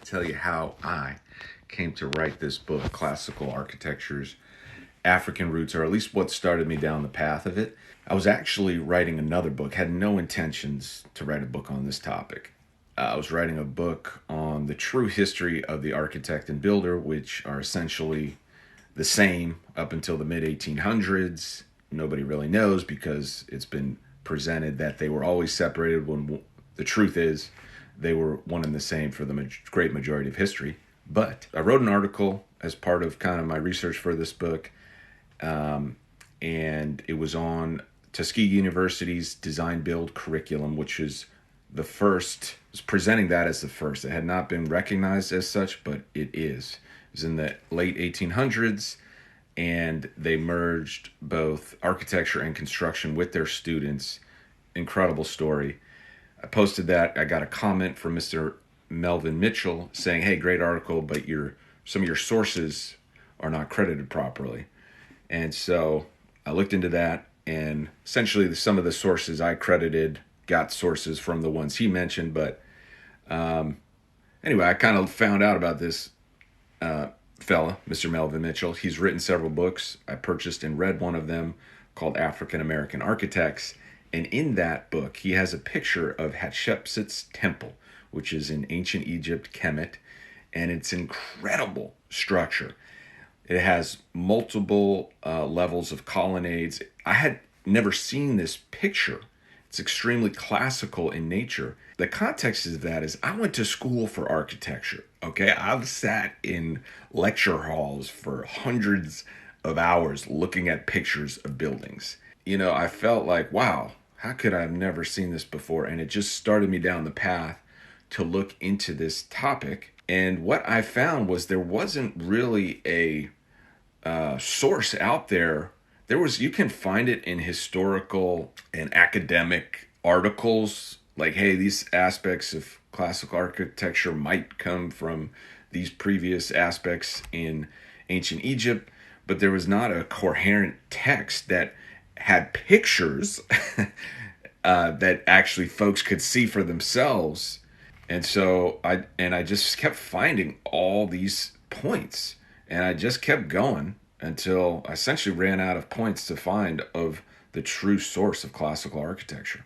to tell you how I came to write this book, Classical Architecture's African Roots, or at least what started me down the path of it. I was actually writing another book, had no intentions to write a book on this topic. I was writing a book on the true history of the architect and builder, which are essentially the same up until the mid-1800s. Nobody really knows because it's been presented that they were always separated, when the truth is they were one and the same for the great majority of history. But I wrote an article as part of kind of my research for this book, and it was on Tuskegee University's design build curriculum, which is the first, was presenting that as the first. It had not been recognized as such, but it is. It was in the late 1800s, and they merged both architecture and construction with their students. Incredible story. I posted that. I got a comment from Mr. Melvin Mitchell saying, "Hey, great article, but some of your sources are not credited properly." And so I looked into that, and essentially some of the sources I credited got sources from the ones he mentioned. But anyway, I kind of found out about this fella, Mr. Melvin Mitchell. He's written several books. I purchased and read one of them called African American Architects. And in that book, he has a picture of Hatshepsut's temple, which is in ancient Egypt, Kemet, and it's incredible structure. It has multiple levels of colonnades. I had never seen this picture. It's extremely classical in nature. The context of that is I went to school for architecture, okay? I've sat in lecture halls for hundreds of hours looking at pictures of buildings. You know, I felt like, wow, how could I have never seen this before? And it just started me down the path to look into this topic. And what I found was there wasn't really a source out there. You can find it in historical and academic articles, like, hey, these aspects of classical architecture might come from these previous aspects in ancient Egypt, but there was not a coherent text that had pictures that actually folks could see for themselves. And so I just kept finding all these points, and I just kept going until I essentially ran out of points to find of the true source of classical architecture.